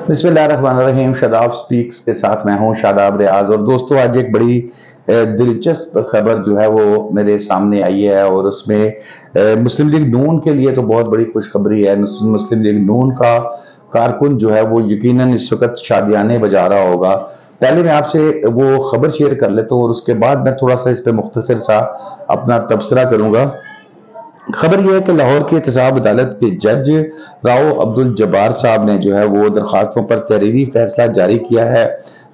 बिस्मिल्लाहिर्रहमानिर्रहीम। शादाब स्पीक्स के साथ मैं हूं शादाब रियाज। और दोस्तों, आज एक बड़ी दिलचस्प खबर जो है वो मेरे सामने आई है, और उसमें मुस्लिम लीग नून के लिए तो बहुत बड़ी खुशखबरी है। मुस्लिम लीग नून का कारकुन जो है वो यकीनन इस वक्त शादियाने बजा रहा होगा। पहले मैं आपसे वो खबर शेयर कर लेता हूँ और उसके बाद मैं थोड़ा सा इस पे मुख्तसर सा अपना तबसरा करूंगा। खबर यह है कि लाहौर की एहतसाब अदालत के जज राव अब्दुल जब्बार साहब ने जो है वो दरखास्तों पर तहरीरी फैसला जारी किया है।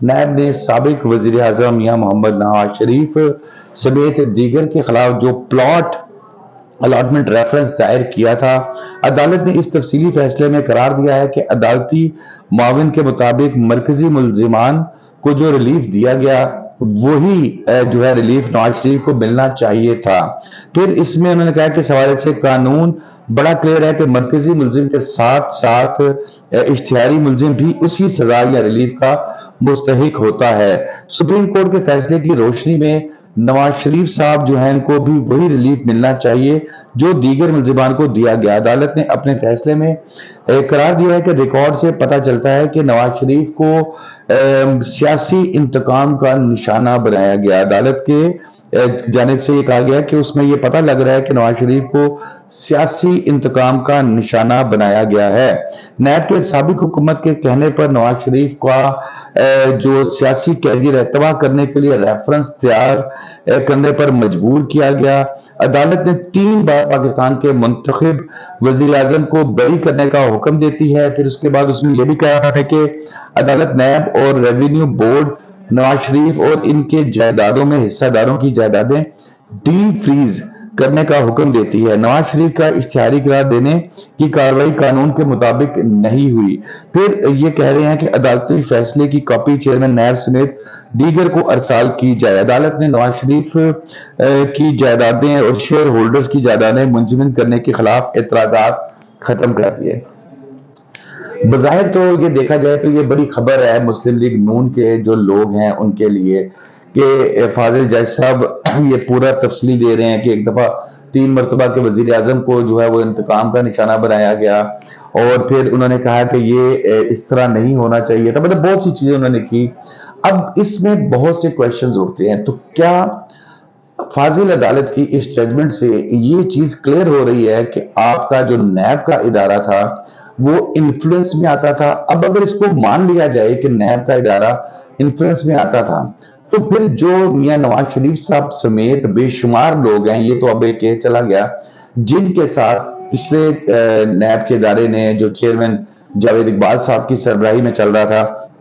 नैब ने साबिक वजीर आजम मियां मोहम्मद नवाज शरीफ समेत दीगर के खिलाफ जो प्लॉट अलॉटमेंट रेफरेंस दायर किया था, अदालत ने इस तफसीली फैसले में करार दिया है कि अदालती माविन के मुताबिक मरकजी मुलजिमान को जो रिलीफ दिया गया वही जो है रिलीफ नवाज शरीफ को मिलना चाहिए था। फिर इसमें उन्होंने कहा कि इस हवाले से कानून बड़ा क्लियर है कि मरकजी मुलजिम के साथ साथ इश्तिहारी मुलजिम भी उसी सजा या रिलीफ का मुस्तहिक होता है। सुप्रीम कोर्ट के फैसले की रोशनी में नवाज शरीफ साहब जो है इनको भी वही रिलीफ मिलना चाहिए जो दीगर मुलजिमान को दिया गया। अदालत ने अपने फैसले में करार दिया है कि रिकॉर्ड से पता चलता है कि नवाज शरीफ को सियासी इंतकाम का निशाना बनाया गया। अदालत के जानिब से ये कहा गया कि उसमें ये पता लग रहा है कि नवाज शरीफ को सियासी इंतकाम का निशाना बनाया गया है। नैब के साबिक हुकूमत के कहने पर नवाज शरीफ का जो सियासी कैरियर है तबाह करने के लिए रेफरेंस तैयार करने पर मजबूर किया गया। अदालत ने 3 बार पाकिस्तान के मुंतखब वजीर आजम को बरी करने का हुक्म देती है। फिर उसके बाद उसमें यह भी कहा है कि अदालत नैब और रेवेन्यू बोर्ड नवाज शरीफ और इनके जायदादों में हिस्सेदारों की जायदादें डी फ्रीज करने का हुक्म देती है। नवाज शरीफ का इश्तिहारी करार देने की कार्रवाई कानून के मुताबिक नहीं हुई। फिर ये कह रहे हैं कि अदालती फैसले की कॉपी चेयरमैन नैब समेत दीगर को अरसाल की जाए। अदालत ने नवाज शरीफ की जायदादें और शेयर होल्डर्स की जायदादें मुंजमद करने के खिलाफ एतराजात खत्म कर दिए। बज़ाहिर तो ये देखा जाए तो ये बड़ी खबर है मुस्लिम लीग नून के जो लोग हैं उनके लिए कि फाजिल जज साहब ये पूरा तफसील दे रहे हैं कि एक दफा 3 मरतबा के वजीर आजम को जो है वो इंतकाम का निशाना बनाया गया, और फिर उन्होंने कहा कि ये इस तरह नहीं होना चाहिए था। मतलब बहुत सी चीजें उन्होंने की। अब इसमें बहुत से क्वेश्चंस उठते हैं, तो क्या फाजिल अदालत की इस जजमेंट से ये चीज क्लियर हो रही है कि आपका जो नैब का इदारा था वो इन्फ्लुएंस में आता था? अब अगर इसको मान लिया जाए कि नैब का इदारा इन्फ्लुएंस में आता था, तो फिर जो मियां नवाज शरीफ साहब समेत बेशुमार लोग हैं, ये तो अब एक केस चला गया जिनके साथ पिछले नैब के इदारे ने जो चेयरमैन जावेद इकबाल साहब की सरबराही में चल रहा था,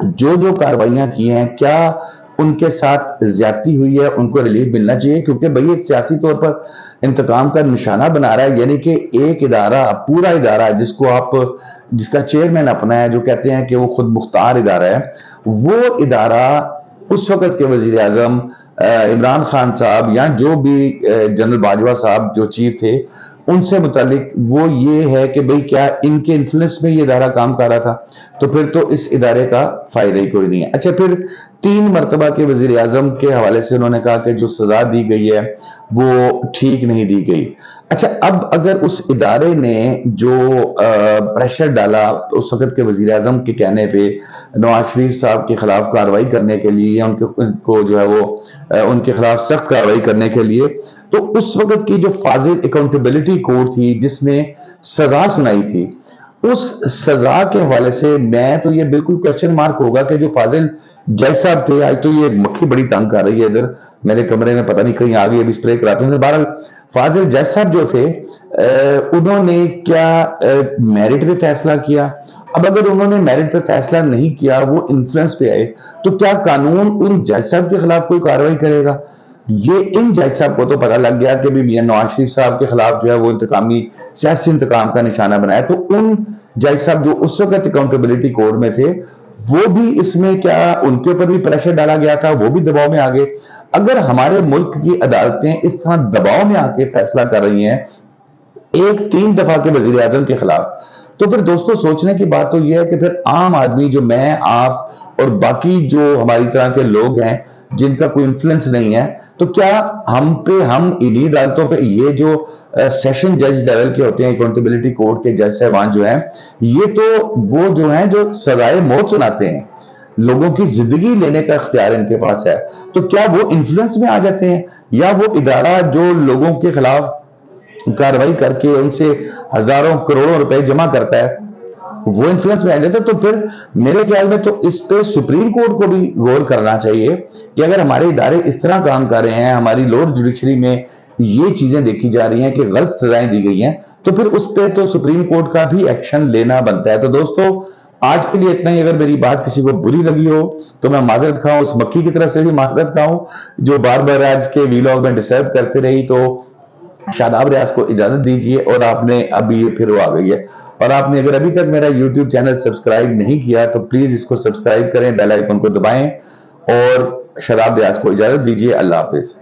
जो जो कार्रवाइयां की हैं, क्या उनके साथ ज्यादती हुई है? उनको रिलीफ मिलना चाहिए, क्योंकि भाई एक सियासी तौर पर इंतकाम का निशाना बना रहा है। यानी कि एक इदारा, पूरा इदारा जिसका चेयरमैन अपना है, जो कहते हैं कि वो खुद मुख्तार इदारा है, वो इदारा उस वक्त के वजीर आजम इमरान खान साहब या जो भी जनरल बाजवा साहब जो चीफ थे, उनसे मुतालिक वो ये है कि भाई क्या इनके इन्फ्लुएंस में ये इदारा काम कर रहा था? तो फिर तो इस इदारे का फायदा ही कोई नहीं है। अच्छा, फिर 3 मरतबा के वजीर आजम के हवाले से उन्होंने कहा कि जो सजा दी गई है वो ठीक नहीं दी गई। अच्छा, अब अगर उस इदारे ने जो प्रेशर डाला उस वक्त के वजीर आजम के कहने पे नवाज शरीफ साहब के खिलाफ कार्रवाई करने के लिए, या उनको जो है वो उनके खिलाफ सख्त कार्रवाई करने के लिए, तो उस वक्त की जो फाजिल अकाउंटेबिलिटी कोर्ट थी जिसने सजा सुनाई थी, उस सजा के हवाले से मैं तो ये बिल्कुल क्वेश्चन मार्क होगा कि जो फाजिल जज साहब थे, आज तो ये मक्खी बड़ी तंग कर रही है इधर मेरे कमरे में, पता नहीं कहीं आ गई, अभी स्प्रे कराते हैं। बहरहाल फाजिल जज साहब जो थे उन्होंने क्या मेरिट पे फैसला किया? अब अगर उन्होंने मेरिट पे फैसला नहीं किया, वो इन्फ्लुएंस पे आए, तो क्या कानून उन जज साहब के खिलाफ कोई कार्रवाई करेगा? ये इन जज साहब को तो पता लग गया कि भी मियां नवाज शरीफ साहब के खिलाफ जो है वो सियासी इंतकाम का निशाना बनाया, तो उन जज साहब जो उस वक्त अकाउंटेबिलिटी कोर्ट में थे, वो भी इसमें क्या उनके ऊपर भी प्रेशर डाला गया था? वो भी दबाव में आ गए। अगर हमारे मुल्क की अदालतें इस तरह दबाव में आके फैसला कर रही हैं एक 3 दफा के वजीर आजम के खिलाफ, तो फिर दोस्तों सोचने की बात तो यह है कि फिर आम आदमी, जो मैं, आप और बाकी जो हमारी तरह के लोग हैं, جن کا کوئی انفلوئنس نہیں ہے، تو کیا ہم انہی عدالتوں پہ یہ جو سیشن جج لیول کے ہوتے ہیں، اکاؤنٹیبلٹی کورٹ کے جج صاحبان جو ہیں، یہ تو وہ جو ہیں جو سزائے موت سناتے ہیں، لوگوں کی زندگی لینے کا اختیار ان کے پاس ہے، تو کیا وہ انفلوئنس میں آ جاتے ہیں؟ یا وہ ادارہ جو لوگوں کے خلاف کارروائی کر کے ان سے ہزاروں کروڑوں روپے جمع کرتا ہے، وہ انفلوئنس میں آ جاتا ہے؟ تو پھر میرے خیال میں تو اس پہ سپریم کورٹ کو بھی غور کرنا چاہیے کہ اگر ہمارے ادارے اس طرح کام کر رہے ہیں، ہماری لوور جوڈیشری میں یہ چیزیں دیکھی جا رہی ہیں کہ غلط سزائیں دی گئی ہیں، تو پھر اس پہ تو سپریم کورٹ کا بھی ایکشن لینا بنتا ہے۔ تو دوستو، آج کے لیے اتنا ہی۔ اگر میری بات کسی کو بری لگی ہو تو میں معذرت خواہ ہوں، اس مکی کی طرف سے بھی معذرت خواہ ہوں جو بار بار آج کے ویلاگ میں ڈسٹرب کرتے رہی۔ تو شاداب ریاض کو اجازت دیجیے، اور آپ نے ابھی پھر وہ آ گئی ہے، اور آپ نے اگر ابھی تک میرا یوٹیوب چینل سبسکرائب نہیں کیا تو پلیز اس کو سبسکرائب کریں، بیل آئیکن کو دبائیں، اور شاداب ریاض کو اجازت دیجیے۔ اللہ حافظ۔